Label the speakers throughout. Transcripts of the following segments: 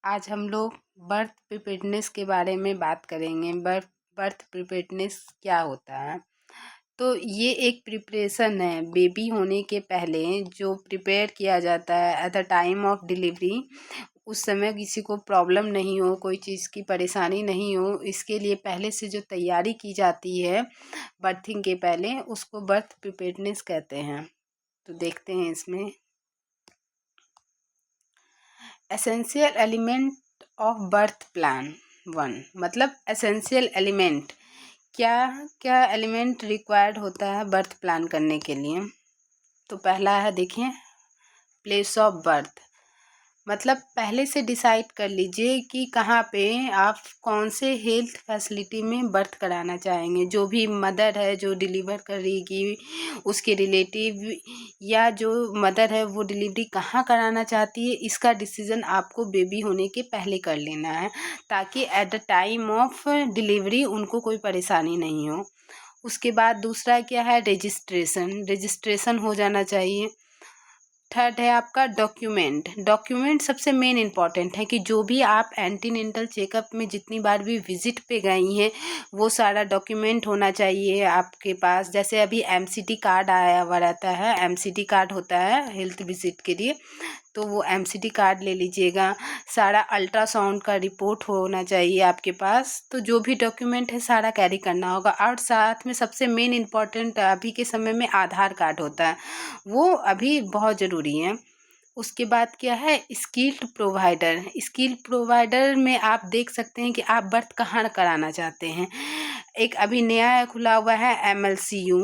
Speaker 1: आज हम लोग बर्थ प्रिपेयर्डनेस के बारे में बात करेंगे। बर्थ प्रिपेयर्डनेस क्या होता है? तो ये एक प्रिपरेशन है बेबी होने के पहले जो प्रिपेयर किया जाता है eight the time of delivery. उस समय किसी को प्रॉब्लम नहीं हो, कोई चीज़ की परेशानी नहीं हो, इसके लिए पहले से जो तैयारी की जाती है बर्थिंग के पहले, उसको बर्थ प्रिपेयर्डनेस कहते हैं। तो देखते हैं इसमें essential element of birth plan 1, मतलब एसेंशियल एलिमेंट क्या क्या एलिमेंट रिक्वायर्ड होता है बर्थ प्लान करने के लिए। तो पहला है, देखिए, प्लेस ऑफ बर्थ। मतलब पहले से डिसाइड कर लीजिए कि कहाँ पे आप कौन से हेल्थ फैसिलिटी में बर्थ कराना चाहेंगे। जो भी मदर है जो डिलीवर करेगी, उसके रिलेटिव या जो मदर है वो डिलीवरी कहाँ कराना चाहती है, इसका डिसीज़न आपको बेबी होने के पहले कर लेना है, ताकि eight the time of delivery उनको कोई परेशानी नहीं हो। उसके बाद दूसरा क्या है, रजिस्ट्रेशन हो जाना चाहिए। थर्ड है आपका डॉक्यूमेंट सबसे मेन इम्पॉर्टेंट है कि जो भी आप एंटीनेंटल चेकअप में जितनी बार भी विजिट पे गई हैं वो सारा डॉक्यूमेंट होना चाहिए आपके पास। जैसे अभी एमसीटी कार्ड आया हुआ रहता है, एमसीटी कार्ड होता है हेल्थ विजिट के लिए, तो वो एमसीटी कार्ड ले लीजिएगा। सारा अल्ट्रासाउंड का रिपोर्ट होना चाहिए आपके पास। तो जो भी डॉक्यूमेंट है सारा कैरी करना होगा। और साथ में सबसे मेन इम्पॉर्टेंट अभी के समय में आधार कार्ड होता है, वो अभी बहुत ज़रूरी है। उसके बाद क्या है, स्किल्ड प्रोवाइडर में आप देख सकते हैं कि आप बर्थ कहाँ कराना चाहते हैं। एक अभी नया खुला हुआ है MLCU,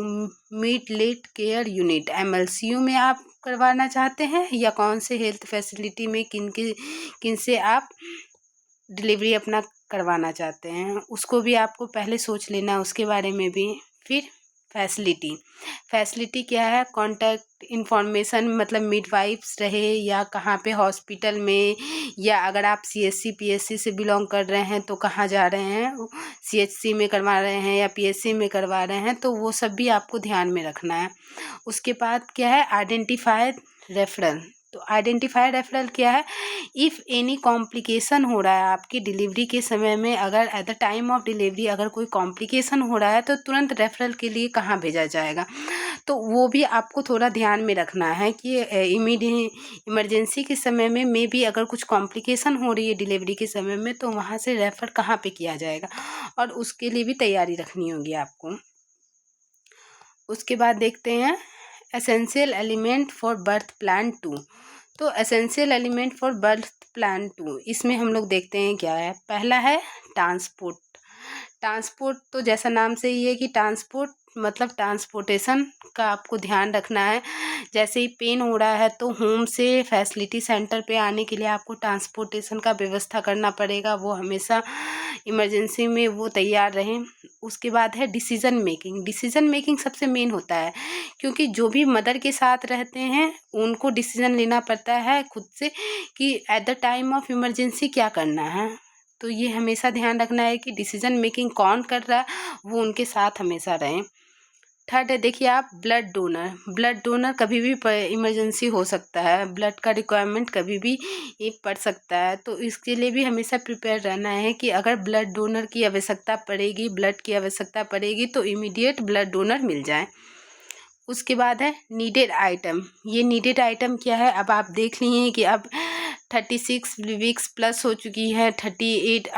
Speaker 1: mid late care unit. MLCU में आप करवाना चाहते हैं या कौन से हेल्थ फैसिलिटी में किन से आप डिलीवरी अपना करवाना चाहते हैं, उसको भी आपको पहले सोच लेना, उसके बारे में भी। फिर फैसिलिटी क्या है, कॉन्टैक्ट इन्फॉर्मेशन, मतलब मिडवाइफ्स रहे या कहाँ पे हॉस्पिटल में, या अगर आप CHC PHC से बिलोंग कर रहे हैं तो कहाँ जा रहे हैं, CHC में करवा रहे हैं या PHC में करवा रहे हैं, तो वो सब भी आपको ध्यान में रखना है। उसके बाद क्या है, आइडेंटिफाइड रेफरल। तो आइडेंटिफाइड रेफरल क्या है, इफ़ एनी कॉम्प्लिकेशन हो रहा है आपकी डिलीवरी के समय में, अगर eight the time of delivery अगर कोई कॉम्प्लिकेशन हो रहा है तो तुरंत रेफरल के लिए कहाँ भेजा जाएगा। तो वो भी आपको थोड़ा ध्यान में रखना है कि इमरजेंसी के समय में मे बी अगर कुछ कॉम्प्लिकेशन हो रही है डिलीवरी के समय में, तो वहाँ से रेफ़र कहाँ पे किया जाएगा, और उसके लिए भी तैयारी रखनी होगी आपको। उसके बाद देखते हैं essential element for birth plan 2। तो essential element for birth plan 2, इसमें हम लोग देखते हैं क्या है। पहला है ट्रांसपोर्ट। तो जैसा नाम से ही है कि ट्रांसपोर्ट मतलब ट्रांसपोर्टेशन का आपको ध्यान रखना है। जैसे ही पेन हो रहा है तो होम से फैसिलिटी सेंटर पे आने के लिए आपको ट्रांसपोर्टेशन का व्यवस्था करना पड़ेगा, वो हमेशा इमरजेंसी में वो तैयार रहें। उसके बाद है डिसीज़न मेकिंग सबसे मेन होता है, क्योंकि जो भी मदर के साथ रहते हैं उनको डिसीज़न लेना पड़ता है खुद से कि eight the time of emergency क्या करना है। तो ये हमेशा ध्यान रखना है कि डिसीज़न मेकिंग कौन कर रहा है वो उनके साथ हमेशा रहें। थर्ड है, देखिए आप, ब्लड डोनर कभी भी इमरजेंसी हो सकता है, ब्लड का रिक्वायरमेंट कभी भी ये पड़ सकता है। तो इसके लिए भी हमेशा प्रिपेयर रहना है कि अगर ब्लड डोनर की आवश्यकता पड़ेगी, ब्लड की आवश्यकता पड़ेगी तो इमीडिएट ब्लड डोनर मिल जाए। उसके बाद है नीडेड आइटम। ये नीडेड आइटम क्या है, अब आप देख लिए कि अब 36 वीक्स प्लस हो चुकी है, 38,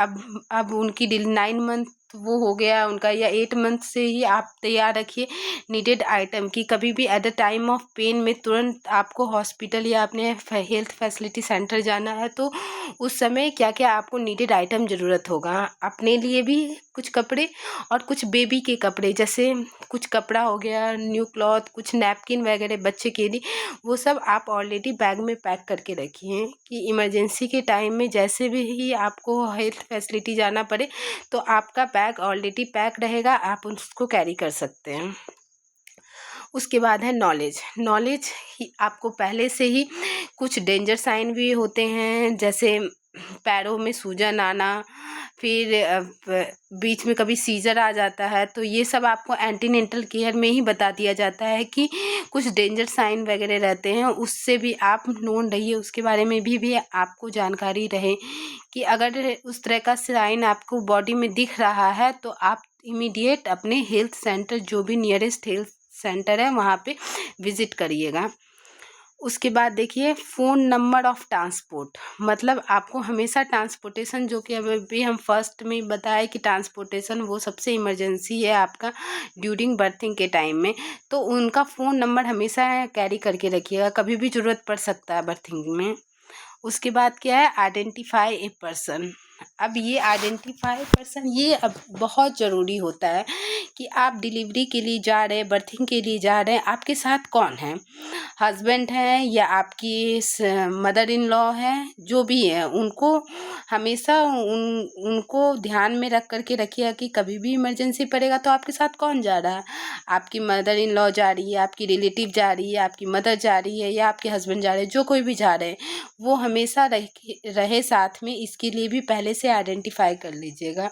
Speaker 1: अब उनकी 9 मंथ वो हो गया उनका, या 8 मंथ से ही आप तैयार रखिए नीडेड आइटम की। कभी भी at the time of pain में तुरंत आपको हॉस्पिटल या अपने हेल्थ फैसिलिटी सेंटर जाना है, तो उस समय क्या क्या आपको नीडेड आइटम ज़रूरत होगा। अपने लिए भी कुछ कपड़े और कुछ बेबी के कपड़े, जैसे कुछ कपड़ा हो गया, न्यू क्लॉथ, कुछ नैपकिन वगैरह बच्चे के लिए, वो सब आप ऑलरेडी बैग में पैक करके रखिए कि इमरजेंसी के टाइम में जैसे भी आपको हेल्थ फैसिलिटी जाना पड़े तो आपका बैग ऑलरेडी पैक रहेगा, आप उसको कैरी कर सकते हैं। उसके बाद है नॉलेज ही, आपको पहले से ही कुछ डेंजर साइन भी होते हैं, जैसे पैरों में सूजन आना, फिर बीच में कभी सीजर आ जाता है, तो ये सब आपको एंटीनेंटल केयर में ही बता दिया जाता है कि कुछ डेंजर साइन वगैरह रहते हैं, उससे भी आप नोन रहिए, उसके बारे में भी आपको जानकारी रहे कि अगर उस तरह का साइन आपको बॉडी में दिख रहा है तो आप इमीडिएट अपने हेल्थ सेंटर, जो भी नियरेस्ट हेल्थ सेंटर है, वहाँ पे विजिट करिएगा। उसके बाद देखिए फ़ोन नंबर ऑफ़ ट्रांसपोर्ट, मतलब आपको हमेशा ट्रांसपोर्टेशन, जो कि अभी हम फर्स्ट में बताए कि ट्रांसपोर्टेशन वो सबसे इमरजेंसी है आपका ड्यूरिंग बर्थिंग के टाइम में, तो उनका फ़ोन नंबर हमेशा कैरी करके रखिएगा, कभी भी ज़रूरत पड़ सकता है बर्थिंग में। उसके बाद क्या है, आइडेंटिफाई ए पर्सन। अब ये आइडेंटिफाई पर्सन ये अब बहुत ज़रूरी होता है कि आप डिलीवरी के लिए जा रहे हैं, बर्थिंग के लिए जा रहे हैं, आपके साथ कौन है, हस्बैंड हैं या आपकी मदर इन लॉ है, जो भी है उनको हमेशा उनको ध्यान में रख करके रखिएगा कि कभी भी इमरजेंसी पड़ेगा तो आपके साथ कौन जा रहा है। आपकी मदर इन लॉ जा रही है, आपकी रिलेटिव जा रही है, आपकी मदर जा रही है या आपके हस्बैंड जा रहे हैं, जो कोई भी जा रहे हैं वो हमेशा रहे साथ में, इसके लिए भी पहले से आइडेंटिफाई कर लीजिएगा।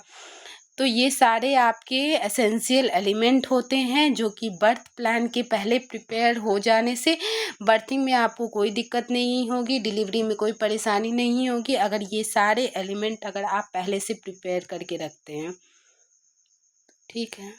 Speaker 1: तो ये सारे आपके एसेंशियल एलिमेंट होते हैं जो कि बर्थ प्लान के पहले प्रिपेयर हो जाने से बर्थिंग में आपको कोई दिक्कत नहीं होगी, डिलीवरी में कोई परेशानी नहीं होगी, अगर ये सारे एलिमेंट अगर आप पहले से प्रिपेयर करके रखते हैं। ठीक है।